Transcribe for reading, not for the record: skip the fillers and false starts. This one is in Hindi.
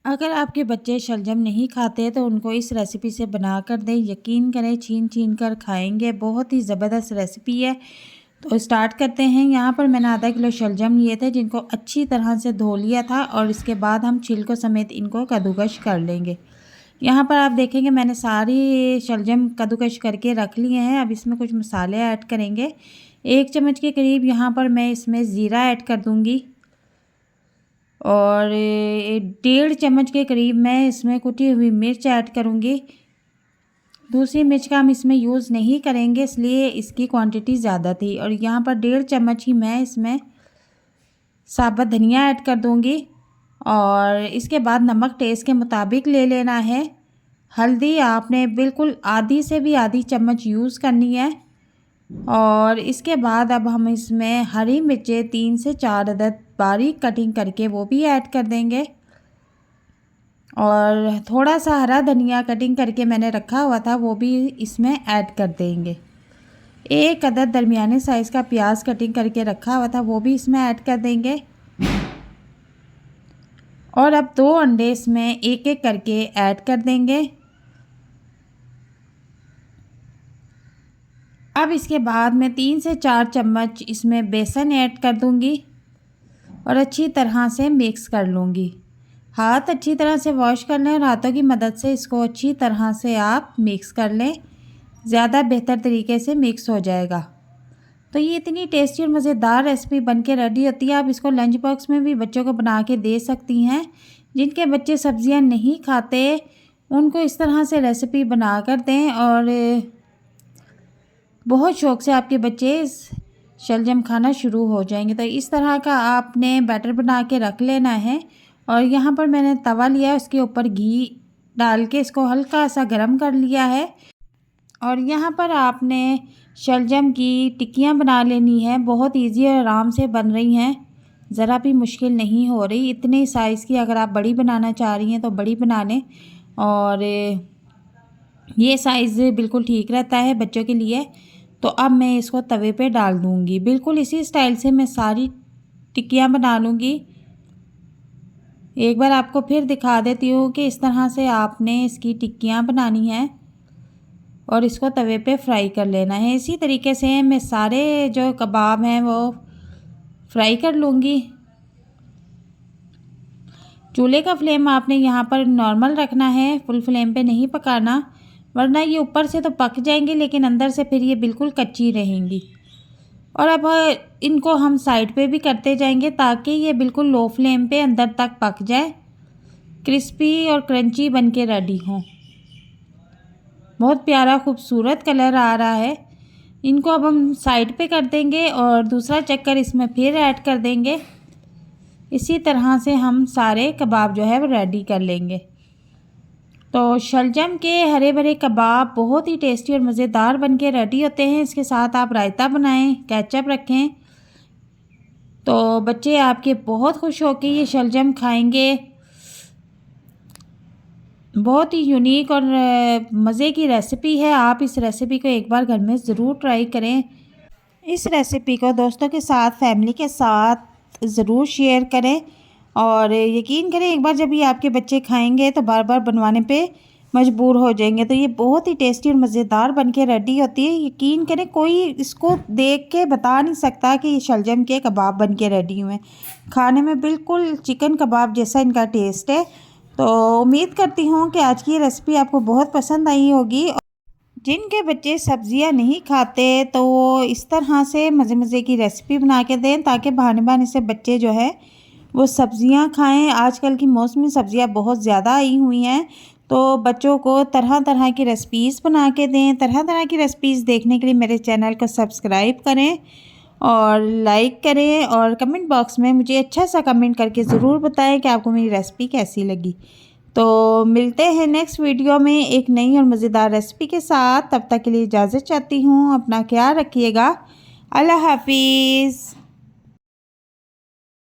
अगर आपके बच्चे शलजम नहीं खाते तो उनको इस रेसिपी से बना कर दें, यकीन करें छीन छीन कर खाएंगे। बहुत ही ज़बरदस्त रेसिपी है। तो स्टार्ट करते हैं। यहाँ पर मैंने आधा किलो शलजम लिए थे जिनको अच्छी तरह से धो लिया था और इसके बाद हम छिलकों समेत इनको कद्दूकश कर लेंगे। यहाँ पर आप देखेंगे मैंने सारी शलजम कद्दूकश करके रख लिए हैं। अब इसमें कुछ मसाले ऐड करेंगे। 1 चम्मच के करीब यहाँ पर मैं इसमें ज़ीरा ऐड कर दूँगी और 1.5 चम्मच के करीब मैं इसमें कुटी हुई मिर्च ऐड करूँगी। दूसरी मिर्च का हम इसमें यूज़ नहीं करेंगे इसलिए इसकी क्वांटिटी ज़्यादा थी। और यहाँ पर 1.5 चम्मच ही मैं इसमें साबुत धनिया ऐड कर दूँगी और इसके बाद नमक टेस्ट के मुताबिक ले लेना है। हल्दी आपने बिल्कुल आधी से भी आधी चम्मच यूज़ करनी है। और इसके बाद अब हम इसमें हरी मिर्चें 3 से 4 अदद बारीक कटिंग करके वो भी ऐड कर देंगे और थोड़ा सा हरा धनिया कटिंग करके मैंने रखा हुआ था वो भी इसमें ऐड कर देंगे। 1 अदद दरमियाने साइज़ का प्याज कटिंग करके रखा हुआ था वो भी इसमें ऐड कर देंगे। और अब 2 अंडे इसमें एक एक करके ऐड कर देंगे। अब इसके बाद मैं 3 से 4 चम्मच इसमें बेसन ऐड कर दूंगी और अच्छी तरह से मिक्स कर लूँगी। हाथ अच्छी तरह से वॉश कर लें और हाथों की मदद से इसको अच्छी तरह से आप मिक्स कर लें, ज़्यादा बेहतर तरीके से मिक्स हो जाएगा। तो ये इतनी टेस्टी और मज़ेदार रेसिपी बनके रेडी होती है। आप इसको लंच बॉक्स में भी बच्चों को बना के दे सकती हैं। जिनके बच्चे सब्जियां नहीं खाते उनको इस तरह से रेसिपी बना कर दें और बहुत शौक़ से आपके बच्चे शलजम खाना शुरू हो जाएंगे। तो इस तरह का आपने बैटर बना के रख लेना है। और यहाँ पर मैंने तवा लिया है, उसके ऊपर घी डाल के इसको हल्का सा गर्म कर लिया है। और यहाँ पर आपने शलजम की टिक्कियाँ बना लेनी है। बहुत इजी और आराम से बन रही हैं, ज़रा भी मुश्किल नहीं हो रही। इतने साइज़ की अगर आप बड़ी बनाना चाह रही हैं तो बड़ी बना लें और ये साइज़ बिल्कुल ठीक रहता है बच्चों के लिए। तो अब मैं इसको तवे पे डाल दूँगी। बिल्कुल इसी स्टाइल से मैं सारी टिक्कियाँ बना लूँगी। एक बार आपको फिर दिखा देती हूँ कि इस तरह से आपने इसकी टिक्कियाँ बनानी हैं और इसको तवे पे फ्राई कर लेना है। इसी तरीके से मैं सारे जो कबाब हैं वो फ्राई कर लूँगी। चूल्हे का फ्लेम आपने यहाँ पर नॉर्मल रखना है, फुल फ्लेम पे नहीं पकाना, वरना ये ऊपर से तो पक जाएंगी लेकिन अंदर से फिर ये बिल्कुल कच्ची रहेंगी। और अब इनको हम साइड पे भी करते जाएंगे ताकि ये बिल्कुल लो फ्लेम पे अंदर तक पक जाए, क्रिस्पी और क्रंची बन के रेडी हों। बहुत प्यारा खूबसूरत कलर आ रहा है। इनको अब हम साइड पे कर देंगे और दूसरा चक्कर इसमें फिर ऐड कर देंगे। इसी तरह से हम सारे कबाब जो है वो रेडी कर लेंगे। तो शलजम के हरे भरे कबाब बहुत ही टेस्टी और मज़ेदार बनके रेडी होते हैं। इसके साथ आप रायता बनाएं, केचप रखें तो बच्चे आपके बहुत खुश होकर ये शलजम खाएंगे। बहुत ही यूनिक और मज़े की रेसिपी है। आप इस रेसिपी को एक बार घर में ज़रूर ट्राई करें। इस रेसिपी को दोस्तों के साथ, फैमिली के साथ ज़रूर शेयर करें और यकीन करें एक बार जब ये आपके बच्चे खाएंगे तो बार बार बनवाने पे मजबूर हो जाएंगे। तो ये बहुत ही टेस्टी और मज़ेदार बनके रेडी होती है। यकीन करें कोई इसको देख के बता नहीं सकता कि ये शलजम के कबाब बनके रेडी हुए हैं। खाने में बिल्कुल चिकन कबाब जैसा इनका टेस्ट है। तो उम्मीद करती हूँ कि आज की ये रेसिपी आपको बहुत पसंद आई होगी। जिनके बच्चे सब्जियां नहीं खाते तो वो इस तरह से मज़े मज़े की रेसिपी बना के दें ताकि बहाने बहाने से बच्चे जो है वो सब्जियां खाएं। आजकल की मौसमी सब्जियां बहुत ज़्यादा आई हुई हैं तो बच्चों को तरह तरह की रेसिपीज़ बना के दें। तरह तरह की रेसिपीज़ देखने के लिए मेरे चैनल को सब्सक्राइब करें और लाइक करें और कमेंट बॉक्स में मुझे अच्छा सा कमेंट करके ज़रूर बताएं कि आपको मेरी रेसिपी कैसी लगी। तो मिलते हैं नेक्स्ट वीडियो में एक नई और मज़ेदार रेसिपी के साथ। तब तक के लिए इजाज़त चाहती हूँ। अपना ख्याल रखिएगा। अल्लाह हाफिज़।